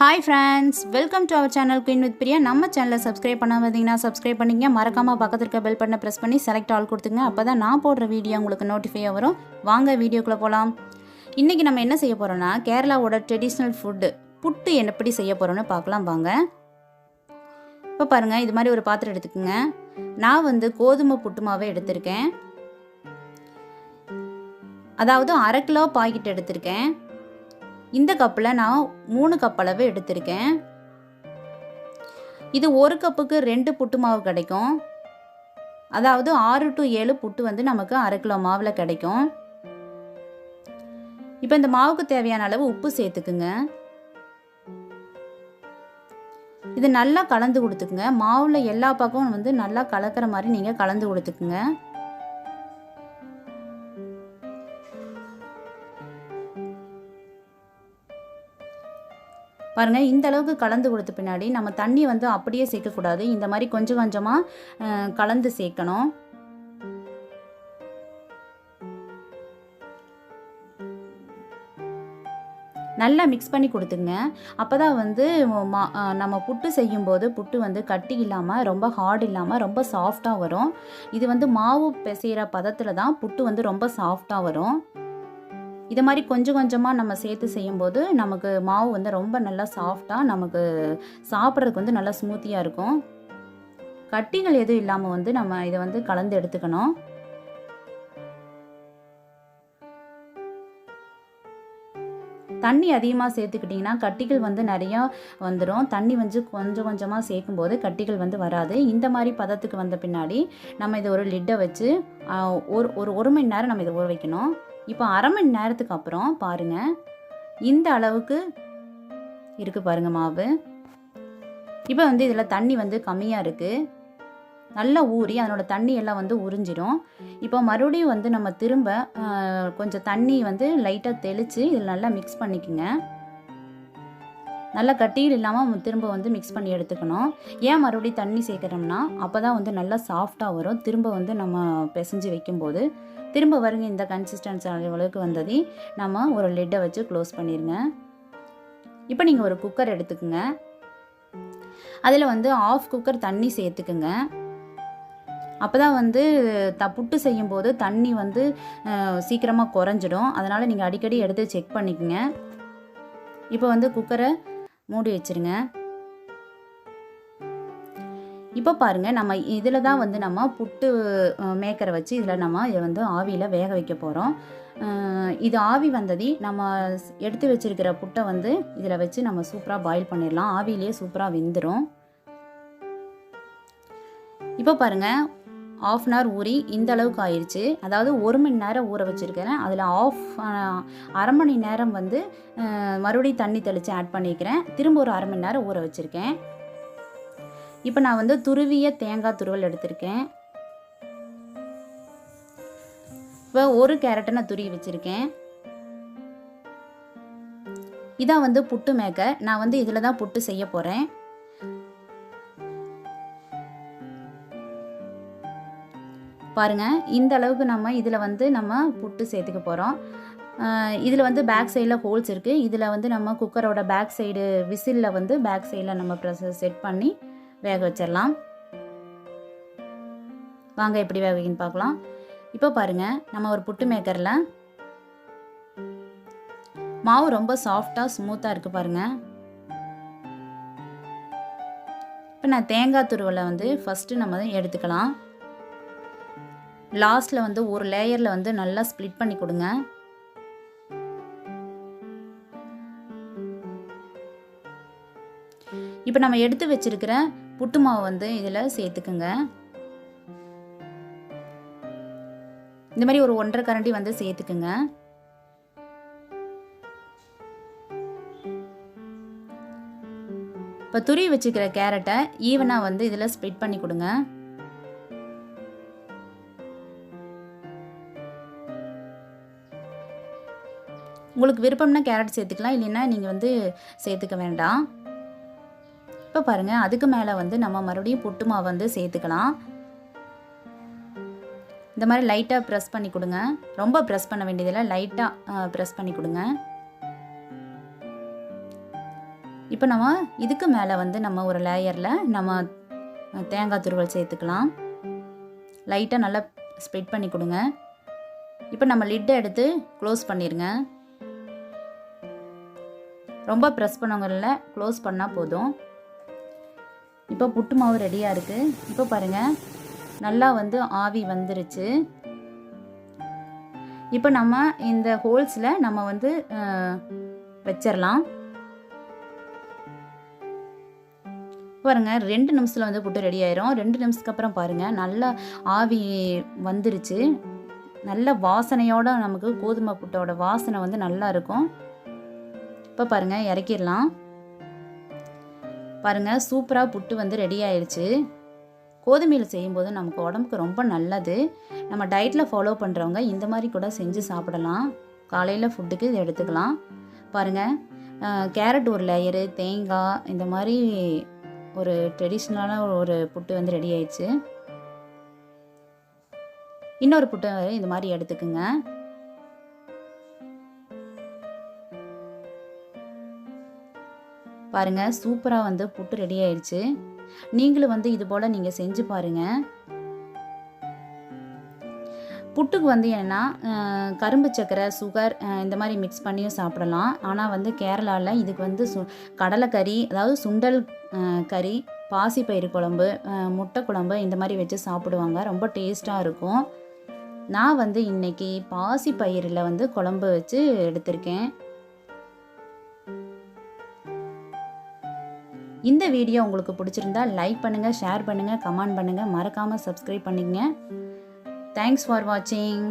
Hi friends, welcome to our channel Queen with Priya. நம்ம சேனலை subscribe பண்ணாதீங்கன்னா subscribe பண்ணிங்க. மறக்காமல் பக்கத்தில் இருக்க பெல் பட்டனை ப்ரெஸ் பண்ணி செலக்ட் ஆல் கொடுத்துங்க. அப்போ தான் நான் போடுற வீடியோ உங்களுக்கு நோட்டிஃபை வரும். வாங்க வீடியோக்குள்ளே போகலாம். இன்றைக்கி நம்ம என்ன செய்ய போகிறோன்னா கேரளாவோட ட்ரெடிஷ்னல் ஃபுட்டு புட்டு எப்படி செய்ய போகிறோன்னு பார்க்கலாம் வாங்க. இப்போ பாருங்கள், இது மாதிரி ஒரு பாத்திரம் எடுத்துக்கோங்க. நான் கோதுமை புட்டு மாவே எடுத்திருக்கேன். அதாவது 1/2 கிலோ பாக்கெட் எடுத்திருக்கேன். இந்த கப்பில் நான் 3 கப் அளவு எடுத்திருக்கேன். இது 1 கப்புக்கு 2 புட்டு மாவு கிடைக்கும். அதாவது 6 to 7 புட்டு நமக்கு 1/2 கிலோ மாவில் கிடைக்கும். இப்போ இந்த மாவுக்கு தேவையான அளவு உப்பு சேர்த்துக்குங்க. இது நல்லா கலந்து கொடுத்துக்குங்க. மாவில் எல்லா பக்கமும் நல்லா கலக்கிற மாதிரி நீங்கள் கலந்து கொடுத்துக்குங்க. பாருங்கள், இந்த அளவுக்கு கலந்து கொடுத்த பின்னாடி நம்ம தண்ணி அப்படியே சேர்க்கக்கூடாது. இந்த மாதிரி கொஞ்சம் கொஞ்சமாக கலந்து சேர்க்கணும். நல்லா மிக்ஸ் பண்ணி கொடுத்துங்க. அப்போ தான் நம்ம புட்டு செய்யும்போது புட்டு கட்டி இல்லாமல் ரொம்ப ஹார்ட் இல்லாமல் ரொம்ப சாஃப்டாக வரும். இது மாவு பிசைகிற பதத்தில் தான் புட்டு ரொம்ப சாஃப்டாக வரும். இது மாதிரி கொஞ்சம் கொஞ்சமாக நம்ம சேர்த்து செய்யும்போது நமக்கு மாவு ரொம்ப நல்லா சாஃப்டாக நமக்கு சாப்பிட்றதுக்கு நல்லா ஸ்மூத்தியாக இருக்கும். கட்டிகள் எதுவும் இல்லாமல் நம்ம இதை கலந்து எடுத்துக்கணும். தண்ணி அதிகமாக சேர்த்துக்கிட்டிங்கன்னா கட்டிகள் நிறையா வந்துடும். தண்ணி கொஞ்சம் கொஞ்சமாக சேர்க்கும்போது கட்டிகள் வராது. இந்த மாதிரி பதத்துக்கு வந்த பின்னாடி நம்ம இதை ஒரு லிட்டை வச்சு ஒரு மணி நேரம் நம்ம இதை ஊற வைக்கணும். இப்போ 1/2 மணி நேரத்துக்கு அப்புறம் பாருங்கள், இந்த அளவுக்கு இருக்குது பாருங்கள் மாவு. இப்போ இதில் தண்ணி கம்மியாக இருக்குது. நல்லா ஊறி அதனோட தண்ணி எல்லாம் உறிஞ்சிடும். இப்போ மறுபடியும் நம்ம திரும்ப கொஞ்சம் தண்ணி லைட்டாக தெளித்து இதில் நல்லா மிக்ஸ் பண்ணிக்கோங்க. நல்லா கட்டியில் இல்லாமல் திரும்ப மிக்ஸ் பண்ணி எடுத்துக்கணும். ஏன் மறுபடியும் தண்ணி சேர்க்குறோம்னா அப்போ தான் நல்லா சாஃப்டாக வரும். திரும்ப நம்ம பிசைஞ்சு வைக்கும்போது திரும்ப வருங்க இந்த கன்சிஸ்டன்சி அளவுக்கு வந்தது நம்ம ஒரு லிட்டை வச்சு க்ளோஸ் பண்ணிடுங்க. இப்போ நீங்கள் ஒரு குக்கர் எடுத்துக்கோங்க. அதில் 1/2 குக்கர் தண்ணி சேர்த்துக்குங்க. அப்போ தான் புட்டு செய்யும்போது தண்ணி சீக்கிரமாக குறைஞ்சிடும். அதனால் நீங்கள் அடிக்கடி எடுத்து செக் பண்ணிக்கோங்க. இப்போ குக்கரை மூடி வச்சுருங்க. இப்போ பாருங்கள், நம்ம இதில் தான் நம்ம புட்டு மேக்கரை வச்சு இதில் நம்ம இதை ஆவியில் வேக வைக்க போகிறோம். இது ஆவி வந்தது நம்ம எடுத்து வச்சுருக்கிற புட்டை இதில் வச்சு நம்ம சூப்பராக பாயில் பண்ணிடலாம். ஆவிலேயே சூப்பராக வெந்துடும். இப்போ பாருங்கள், 1/2 hour ஊறி இந்த அளவுக்கு ஆயிடுச்சு. அதாவது 1 மணி நேரம் ஊற வச்சுருக்கிறேன். அதில் 1/2 மணி நேரம் மறுபடியும் தண்ணி தெளித்து ஆட் பண்ணிக்கிறேன். திரும்ப ஒரு 1/2 மணி நேரம் ஊற வச்சுருக்கேன். இப்போ நான் துருவிய தேங்காய் துருவல் எடுத்திருக்கேன். இப்போ ஒரு கேரட்டை நான் துருவி வச்சுருக்கேன். இதான் புட்டு மேக்கர். நான் இதில் தான் புட்டு செய்ய போகிறேன். பாருங்கள், இந்த அளவுக்கு நம்ம இதில் நம்ம புட்டு சேர்த்துக்க போகிறோம். இதில் பேக் சைடில் ஹோல்ஸ் இருக்குது. இதில் நம்ம குக்கரோட பேக் சைடு விசிலில் பேக் சைடில் நம்ம செட் பண்ணி வேக வச்சிடலாம். வாங்க எப்படி வேக வைக்கணும்னு பார்க்கலாம். இப்போ பாருங்கள், நம்ம ஒரு புட்டு மேக்கரில் மாவு ரொம்ப சாஃப்டாக ஸ்மூத்தாக இருக்குது பாருங்கள். இப்போ நான் தேங்காய் துருவலை ஃபஸ்ட்டு நம்ம எடுத்துக்கலாம். லாஸ்ட்டில் ஒரு லேயரில் நல்லா ஸ்ப்ளிட் பண்ணி கொடுங்க. இப்போ நம்ம எடுத்து வச்சிருக்கிற புட்டு மாவு இதில் சேர்த்துக்குங்க. இந்த மாதிரி ஒரு 1.5 கரண்டி சேர்த்துக்குங்க. இப்போ துருவி வச்சுக்கிற கேரட்டை ஈவனாக இதில் ஸ்ப்ளிட் பண்ணி கொடுங்க. உங்களுக்கு விருப்பம்னா கேரட் சேர்த்துக்கலாம், இல்லைன்னா நீங்கள் சேர்த்துக்க வேண்டாம். இப்போ பாருங்கள், அதுக்கு மேலே நம்ம மறுபடியும் புட்டு மாவு சேர்த்துக்கலாம். இந்த மாதிரி லைட்டாக ப்ரெஸ் பண்ணி கொடுங்க. ரொம்ப ப்ரெஸ் பண்ண வேண்டியதில்லை, லைட்டாக ப்ரெஸ் பண்ணி கொடுங்க. இப்போ நம்ம இதுக்கு மேலே வந்து நம்ம ஒரு லேயரில் நம்ம தேங்காய் துருவல் சேர்த்துக்கலாம். லைட்டாக நல்லா ஸ்ப்ரெட் பண்ணி கொடுங்க. இப்போ நம்ம லிட்டை எடுத்து க்ளோஸ் பண்ணிடுங்க. ரொம்ப ப்ரெஸ் பண்ணவங்களில் க்ளோஸ் பண்ணால் போதும். இப்போ புட்டு மாவு ரெடியாக இருக்குது. இப்போ பாருங்கள், நல்லா வந்து ஆவி வந்துருச்சு. இப்போ நம்ம இந்த ஹோல்ஸில் நம்ம வந்து வச்சிடலாம். பாருங்கள், 2 நிமிஷத்தில் வந்து புட்டு ரெடி ஆயிரும். 2 நிமிஷத்துக்கு அப்புறம் பாருங்கள், நல்லா ஆவி வந்துருச்சு. நல்ல வாசனையோட நமக்கு கோதுமை புட்டோட வாசனை வந்து நல்லா இருக்கும். இப்போ பாருங்கள், இறக்கிடலாம். பாருங்கள், சூப்பராக புட்டு வந்து ரெடி ஆயிடுச்சு. கோதுமையில் செய்யும்போது நமக்கு உடம்புக்கு ரொம்ப நல்லது. நம்ம டயட்டில் ஃபாலோ பண்ணுறவங்க இந்த மாதிரி கூட செஞ்சு சாப்பிடலாம். காலையில் ஃபுட்டுக்கு இது எடுத்துக்கலாம். பாருங்கள், கேரட் ஒரு லேயரு, தேங்காய், இந்த மாதிரி ஒரு ட்ரெடிஷ்னலான ஒரு புட்டு வந்து ரெடி ஆயிடுச்சு. இன்னொரு புட்டு இந்த மாதிரி எடுத்துக்குங்க. பாருங்கள், சூப்பராக வந்து புட்டு ரெடி ஆயிடுச்சு. நீங்களும் வந்து இது போல் நீங்கள் செஞ்சு பாருங்கள். புட்டுக்கு வந்து என்னென்னா கரும்பு சர்க்கரை, சுகர் இந்த மாதிரி மிக்ஸ் பண்ணியும் சாப்பிடலாம். ஆனால் வந்து கேரளாவில் இதுக்கு வந்து கடலைக்கறி, அதாவது சுண்டல் கறி, பாசிப்பயிறு குழம்பு, முட்டை குழம்பு இந்த மாதிரி வச்சு சாப்பிடுவாங்க. ரொம்ப டேஸ்ட்டாக இருக்கும். நான் வந்து இன்றைக்கி பாசிப்பயிரில் வந்து குழம்பு வச்சு எடுத்திருக்கேன். இந்த வீடியோ உங்களுக்கு பிடிச்சிருந்தா லைக் பண்ணுங்கள், ஷேர் பண்ணுங்கள், கமெண்ட் பண்ணுங்கள், மறக்காமல் சப்ஸ்கிரைப் பண்ணிக்கங்க. தேங்க்ஸ் ஃபார் வாட்சிங்.